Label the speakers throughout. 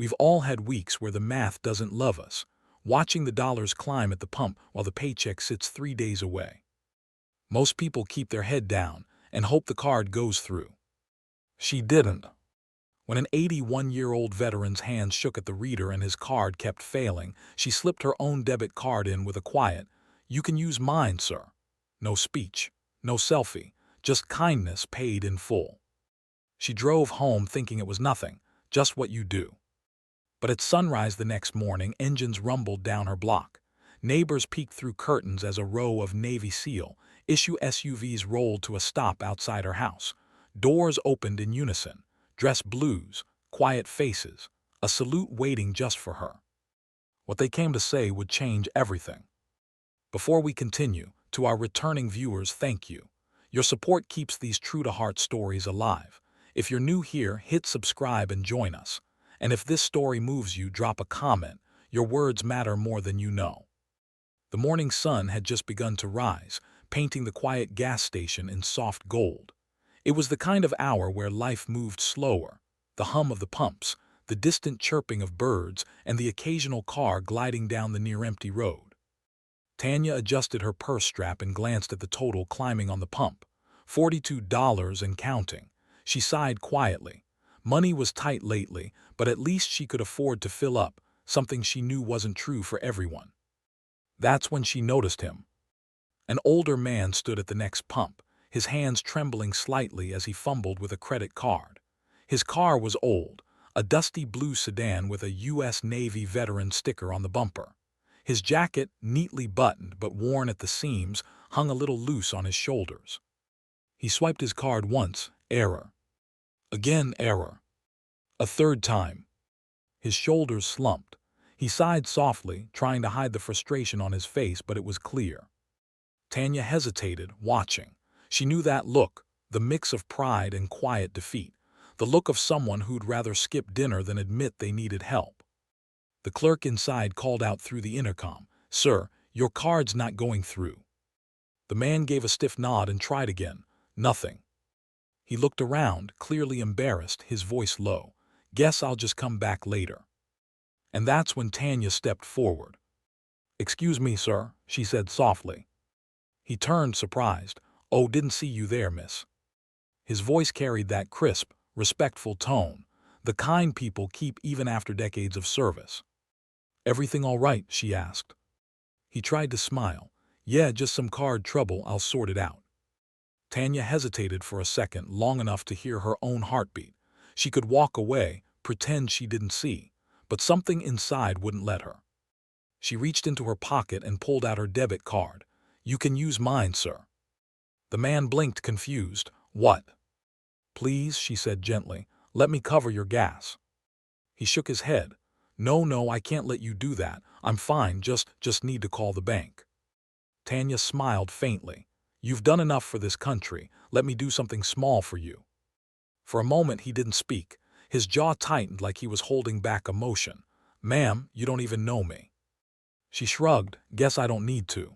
Speaker 1: We've all had weeks where the math doesn't love us, watching the dollars climb at the pump while the paycheck sits 3 days away. Most people keep their head down and hope the card goes through. She didn't. When an 81-year-old veteran's hands shook at the reader and his card kept failing, she slipped her own debit card in with a quiet, "You can use mine, sir." No speech, no selfie, just kindness paid in full. She drove home thinking it was nothing, just what you do. But at sunrise the next morning, engines rumbled down her block. Neighbors peeked through curtains as a row of Navy SEAL issue SUVs rolled to a stop outside her house. Doors opened in unison, dressed blues, quiet faces, a salute waiting just for her. What they came to say would change everything. Before we continue, to our returning viewers, thank you. Your support keeps these true-to-heart stories alive. If you're new here, hit subscribe and join us. And if this story moves you, drop a comment. Your words matter more than you know. The morning sun had just begun to rise, painting the quiet gas station in soft gold. It was the kind of hour where life moved slower, the hum of the pumps, the distant chirping of birds, and the occasional car gliding down the near-empty road. Tanya adjusted her purse strap and glanced at the total climbing on the pump. $42 and counting. She sighed quietly. Money was tight lately, but at least she could afford to fill up, something she knew wasn't true for everyone. That's when she noticed him. An older man stood at the next pump, his hands trembling slightly as he fumbled with a credit card. His car was old, a dusty blue sedan with a U.S. Navy veteran sticker on the bumper. His jacket, neatly buttoned but worn at the seams, hung a little loose on his shoulders. He swiped his card once, error. Again, error. A third time. His shoulders slumped. He sighed softly, trying to hide the frustration on his face, but it was clear. Tanya hesitated, watching. She knew that look, the mix of pride and quiet defeat, the look of someone who'd rather skip dinner than admit they needed help. The clerk inside called out through the intercom, "Sir, your card's not going through." The man gave a stiff nod and tried again. Nothing. He looked around, clearly embarrassed, his voice low. "Guess I'll just come back later." And that's when Tanya stepped forward. "Excuse me, sir," she said softly. He turned, surprised. "Oh, didn't see you there, miss." His voice carried that crisp, respectful tone, the kind people keep even after decades of service. "Everything all right?" she asked. He tried to smile. "Yeah, just some card trouble, I'll sort it out." Tanya hesitated for a second, long enough to hear her own heartbeat. She could walk away, pretend she didn't see, but something inside wouldn't let her. She reached into her pocket and pulled out her debit card. "You can use mine, sir." The man blinked, confused. "What?" "Please," she said gently, "let me cover your gas." He shook his head. No, I can't let you do that. I'm fine, just need to call the bank." Tanya smiled faintly. "You've done enough for this country. Let me do something small for you." For a moment he didn't speak. His jaw tightened like he was holding back emotion. "Ma'am, you don't even know me." She shrugged. "Guess I don't need to."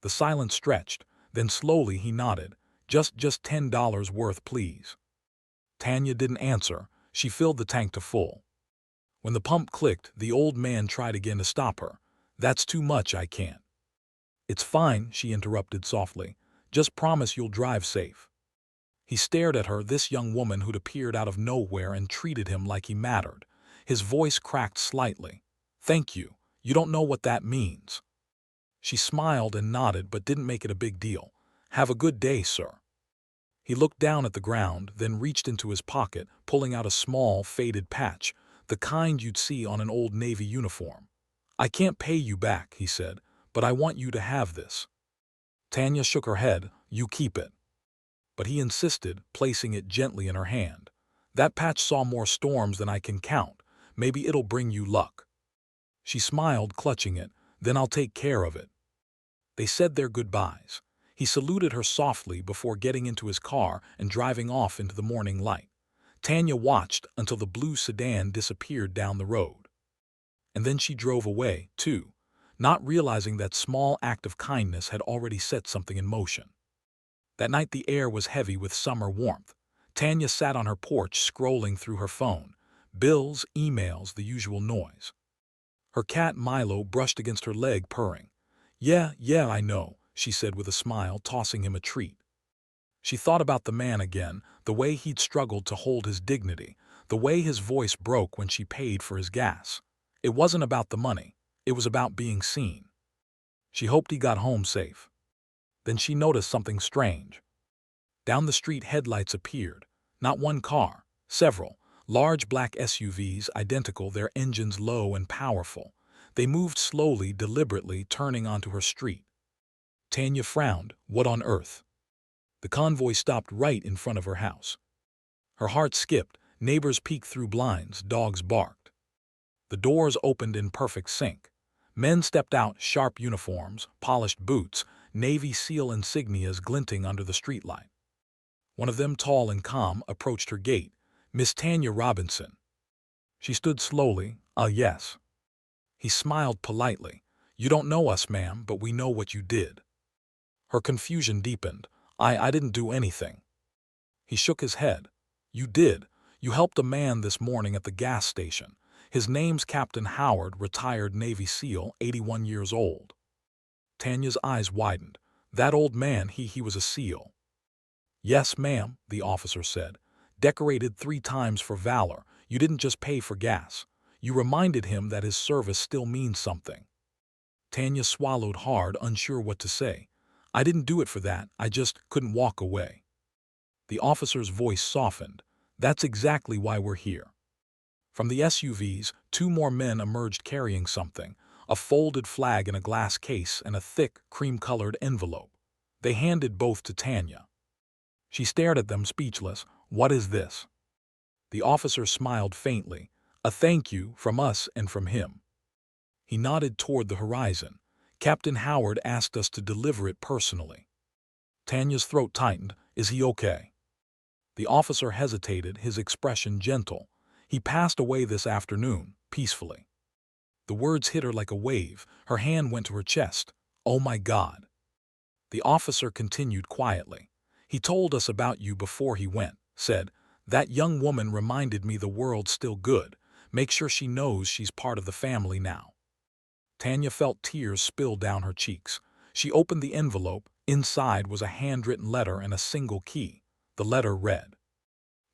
Speaker 1: The silence stretched. Then slowly he nodded. Just $10 worth, please." Tanya didn't answer. She filled the tank to full. When the pump clicked, the old man tried again to stop her. "That's too much, I can't." "It's fine," she interrupted softly. "Just promise you'll drive safe." He stared at her, this young woman who'd appeared out of nowhere and treated him like he mattered. His voice cracked slightly. "Thank you. You don't know what that means." She smiled and nodded but didn't make it a big deal. "Have a good day, sir." He looked down at the ground, then reached into his pocket, pulling out a small, faded patch, the kind you'd see on an old Navy uniform. "I can't pay you back," he said, "but I want you to have this." Tanya shook her head. "You keep it." But he insisted, placing it gently in her hand. "That patch saw more storms than I can count. Maybe it'll bring you luck." She smiled, clutching it. "Then I'll take care of it." They said their goodbyes. He saluted her softly before getting into his car and driving off into the morning light. Tanya watched until the blue sedan disappeared down the road. And then she drove away, too, not realizing that small act of kindness had already set something in motion. That night the air was heavy with summer warmth. Tanya sat on her porch scrolling through her phone. Bills, emails, the usual noise. Her cat Milo brushed against her leg, purring. Yeah, I know, she said with a smile, tossing him a treat. She thought about the man again, the way he'd struggled to hold his dignity, the way his voice broke when she paid for his gas. It wasn't about the money. It was about being seen. She hoped he got home safe. Then she noticed something strange. Down the street, headlights appeared. Not one car, several. Large black SUVs, identical, their engines low and powerful. They moved slowly, deliberately, turning onto her street. Tanya frowned. What on earth? The convoy stopped right in front of her house. Her heart skipped. Neighbors peeked through blinds, dogs barked. The doors opened in perfect sync. Men stepped out, sharp uniforms, polished boots, Navy SEAL insignias glinting under the streetlight. One of them, tall and calm, approached her gate. Miss Tanya Robinson. She stood slowly. Yes. He smiled politely. You don't know us, ma'am, but we know what you did. Her confusion deepened. I didn't do anything. He shook his head. You did. You helped a man this morning at the gas station. His name's Captain Howard, retired Navy SEAL, 81 years old. Tanya's eyes widened. That old man, he was a SEAL. Yes, ma'am, the officer said. Decorated 3 times for valor. You didn't just pay for gas. You reminded him that his service still means something. Tanya swallowed hard, unsure what to say. I didn't do it for that. I just couldn't walk away. The officer's voice softened. That's exactly why we're here. From the SUVs, 2 more men emerged carrying something, a folded flag in a glass case and a thick, cream-colored envelope. They handed both to Tanya. She stared at them, speechless. What is this? The officer smiled faintly. A thank you from us and from him. He nodded toward the horizon. Captain Howard asked us to deliver it personally. Tanya's throat tightened. Is he okay? The officer hesitated, his expression gentle. He passed away this afternoon, peacefully. The words hit her like a wave. Her hand went to her chest. Oh my God. The officer continued quietly. He told us about you before he went, said, that young woman reminded me the world's still good. Make sure she knows she's part of the family now. Tanya felt tears spill down her cheeks. She opened the envelope. Inside was a handwritten letter and a single key. The letter read,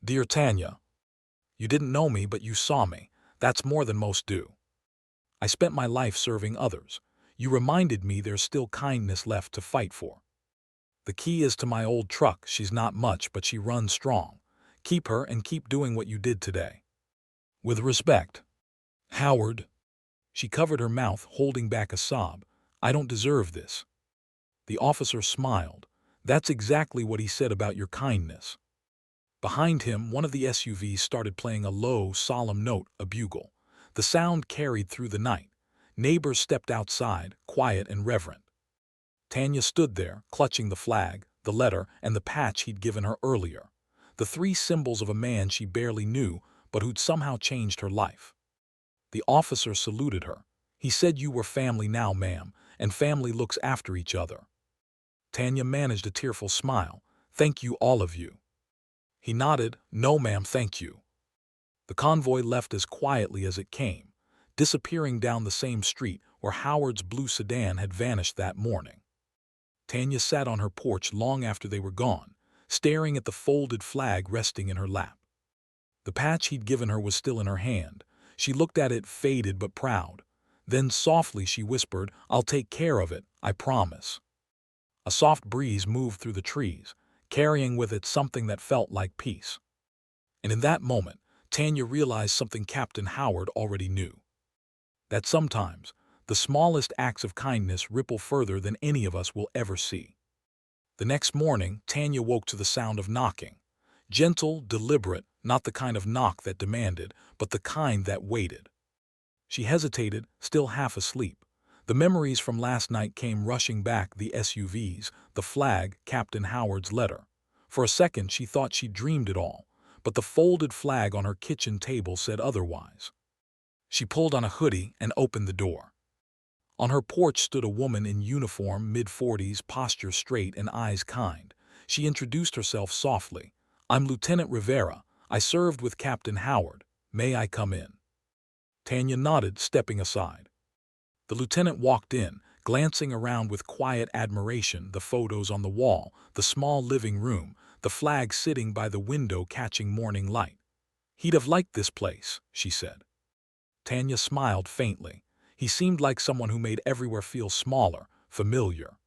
Speaker 1: Dear Tanya, you didn't know me, but you saw me. That's more than most do. I spent my life serving others. You reminded me there's still kindness left to fight for. The key is to my old truck. She's not much, but she runs strong. Keep her and keep doing what you did today. With respect, Howard. She covered her mouth, holding back a sob. I don't deserve this. The officer smiled. That's exactly what he said about your kindness. Behind him, one of the SUVs started playing a low, solemn note, a bugle. The sound carried through the night. Neighbors stepped outside, quiet and reverent. Tanya stood there, clutching the flag, the letter, and the patch he'd given her earlier. The 3 symbols of a man she barely knew, but who'd somehow changed her life. The officer saluted her. He said you were family now, ma'am, and family looks after each other. Tanya managed a tearful smile. Thank you, all of you. He nodded. No, ma'am, thank you. The convoy left as quietly as it came, disappearing down the same street where Howard's blue sedan had vanished that morning. Tanya sat on her porch long after they were gone, staring at the folded flag resting in her lap. The patch he'd given her was still in her hand. She looked at it, faded but proud. Then softly she whispered, I'll take care of it, I promise. A soft breeze moved through the trees, carrying with it something that felt like peace. And in that moment, Tanya realized something Captain Howard already knew. That sometimes, the smallest acts of kindness ripple further than any of us will ever see. The next morning, Tanya woke to the sound of knocking. Gentle, deliberate, not the kind of knock that demanded, but the kind that waited. She hesitated, still half asleep. The memories from last night came rushing back, the SUVs, the flag, Captain Howard's letter. For a second she thought she dreamed it all, but the folded flag on her kitchen table said otherwise. She pulled on a hoodie and opened the door. On her porch stood a woman in uniform, mid-40s, posture straight and eyes kind. She introduced herself softly. I'm Lieutenant Rivera. I served with Captain Howard. "May I come in?" Tanya nodded, stepping aside. The lieutenant walked in, glancing around with quiet admiration, the photos on the wall, the small living room, the flag sitting by the window catching morning light. "He'd have liked this place," she said. Tanya smiled faintly. He seemed like someone who made everywhere feel smaller, familiar.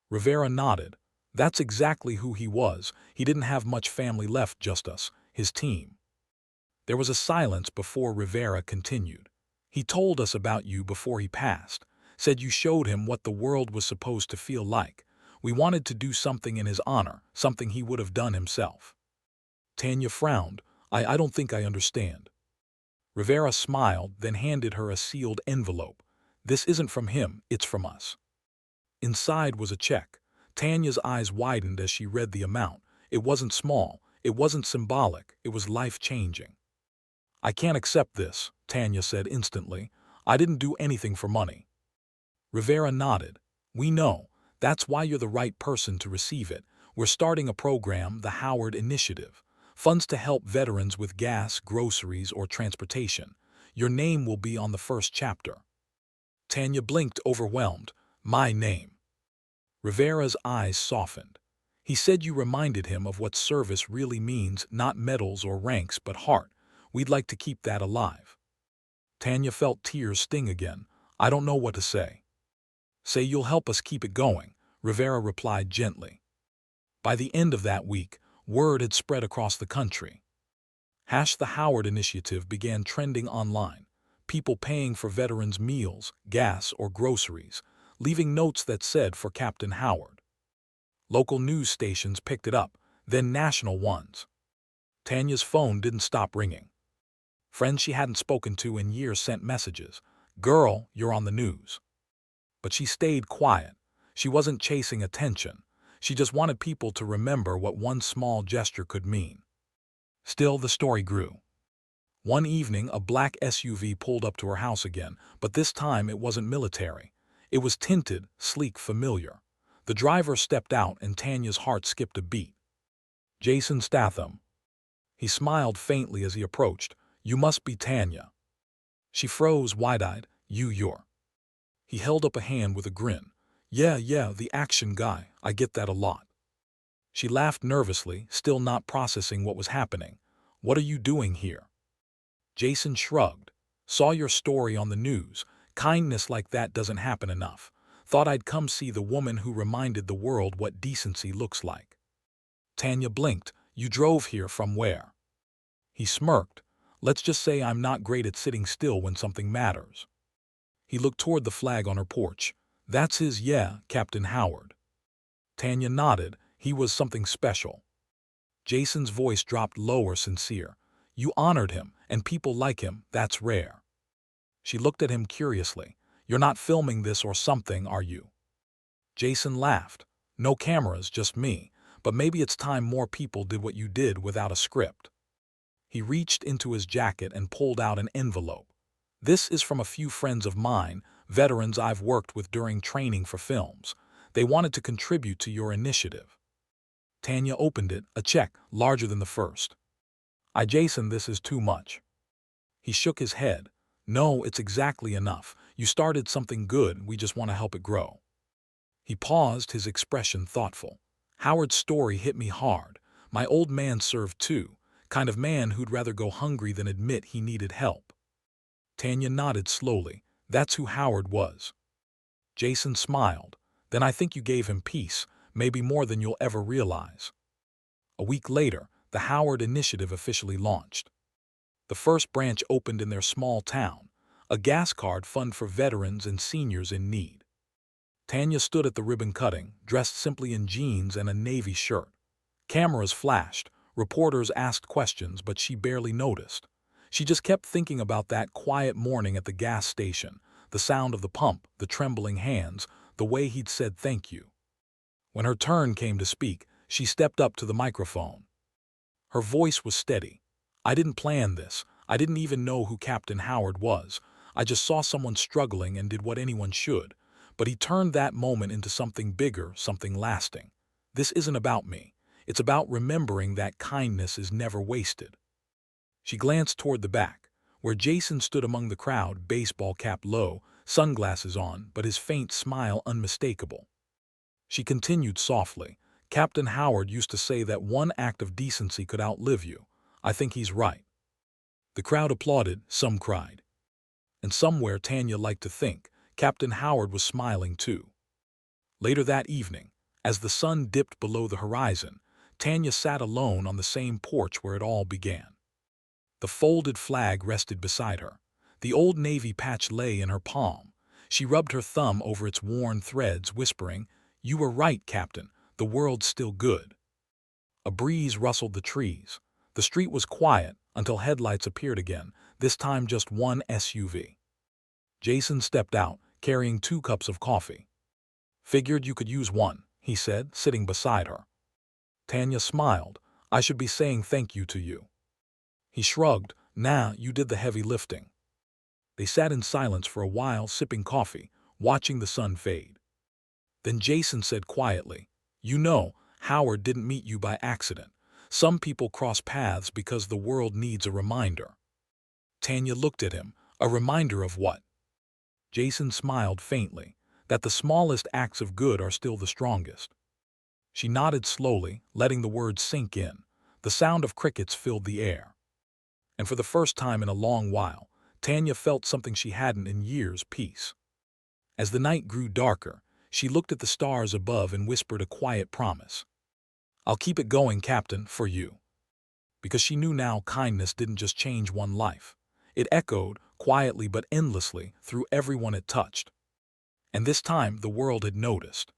Speaker 1: Rivera nodded. That's exactly who he was. He didn't have much family left, just us, his team. There was a silence before Rivera continued. "He told us about you before he passed, said you showed him what the world was supposed to feel like. We wanted to do something in his honor, something he would have done himself." Tanya frowned. I don't think I understand." Rivera smiled, then handed her a sealed envelope. "This isn't from him, it's from us." Inside was a check. Tanya's eyes widened as she read the amount. It wasn't small, it wasn't symbolic, it was life-changing. "I can't accept this," Tanya said instantly. "I didn't do anything for money." Rivera nodded. "We know. That's why you're the right person to receive it. We're starting a program, the Howard Initiative. Funds to help veterans with gas, groceries, or transportation. Your name will be on the first chapter." Tanya blinked, overwhelmed. "My name?" Rivera's eyes softened. He said you reminded him of what service really means, not medals or ranks, but heart. We'd like to keep that alive. Tanya felt tears sting again. "I don't know what to say." "Say you'll help us keep it going," Rivera replied gently. By the end of that week, word had spread across the country. The Howard Initiative began trending online, people paying for veterans' meals, gas, or groceries, leaving notes that said "for Captain Howard." Local news stations picked it up, then national ones. Tanya's phone didn't stop ringing. Friends she hadn't spoken to in years sent messages. "Girl, you're on the news." But she stayed quiet. She wasn't chasing attention. She just wanted people to remember what one small gesture could mean. Still, the story grew. One evening, a black SUV pulled up to her house again, but this time it wasn't military. It was tinted, sleek, familiar. The driver stepped out and Tanya's heart skipped a beat. Jasonstatham. He smiled faintly as he approached. "You must be Tanya." She froze, wide-eyed. You're." He held up a hand with a grin. Yeah, the action guy. I get that a lot." She laughed nervously, still not processing what was happening. "What are you doing here?" Jason shrugged. "Saw your story on the news. Kindness like that doesn't happen enough. Thought I'd come see the woman who reminded the world what decency looks like." Tanya blinked. "You drove here from where?" He smirked. "Let's just say I'm not great at sitting still when something matters." He looked toward the flag on her porch. "That's his, yeah, Captain Howard." Tanya nodded. "He was something special." Jason's voice dropped lower, sincere. "You honored him, and people like him, that's rare." She looked at him curiously. "You're not filming this or something, are you?" Jason laughed. "No cameras, just me. But maybe it's time more people did what you did without a script." He reached into his jacket and pulled out an envelope. "This is from a few friends of mine, veterans I've worked with during training for films. They wanted to contribute to your initiative." Tanya opened it, a check, larger than the first. Jason, this is too much." He shook his head. "No, it's exactly enough. You started something good, we just want to help it grow." He paused, his expression thoughtful. "Howard's story hit me hard. My old man served too. Kind of man who'd rather go hungry than admit he needed help." Tanya nodded slowly. "That's who Howard was." Jason smiled. "Then I think you gave him peace, maybe more than you'll ever realize." A week later, the Howard Initiative officially launched. The first branch opened in their small town, a gas card fund for veterans and seniors in need. Tanya stood at the ribbon cutting, dressed simply in jeans and a navy shirt. Cameras flashed, reporters asked questions, but she barely noticed. She just kept thinking about that quiet morning at the gas station, the sound of the pump, the trembling hands, the way he'd said thank you. When her turn came to speak, she stepped up to the microphone. Her voice was steady. "I didn't plan this. I didn't even know who Captain Howard was. I just saw someone struggling and did what anyone should. But he turned that moment into something bigger, something lasting. This isn't about me. It's about remembering that kindness is never wasted." She glanced toward the back, where Jason stood among the crowd, baseball cap low, sunglasses on, but his faint smile unmistakable. She continued softly, "Captain Howard used to say that one act of decency could outlive you. I think he's right." The crowd applauded, some cried. And somewhere Tanya liked to think Captain Howard was smiling too. Later that evening, as the sun dipped below the horizon, Tanya sat alone on the same porch where it all began. The folded flag rested beside her. The old Navy patch lay in her palm. She rubbed her thumb over its worn threads, whispering, "You were right, Captain. The world's still good." A breeze rustled the trees. The street was quiet until headlights appeared again, this time just one SUV. Jason stepped out, carrying 2 cups of coffee. "Figured you could use one," he said, sitting beside her. Tanya smiled. "I should be saying thank you to you." He shrugged. "Nah, you did the heavy lifting." They sat in silence for a while, sipping coffee, watching the sun fade. Then Jason said quietly, "You know, Howard didn't meet you by accident. Some people cross paths because the world needs a reminder." Tanya looked at him. "A reminder of what?" Jason smiled faintly, "That the smallest acts of good are still the strongest." She nodded slowly, letting the words sink in. The sound of crickets filled the air. And for the first time in a long while, Tanya felt something she hadn't in years: peace. As the night grew darker, she looked at the stars above and whispered a quiet promise. "I'll keep it going, Captain, for you." Because she knew now kindness didn't just change one life. It echoed, quietly but endlessly, through everyone it touched. And this time the world had noticed.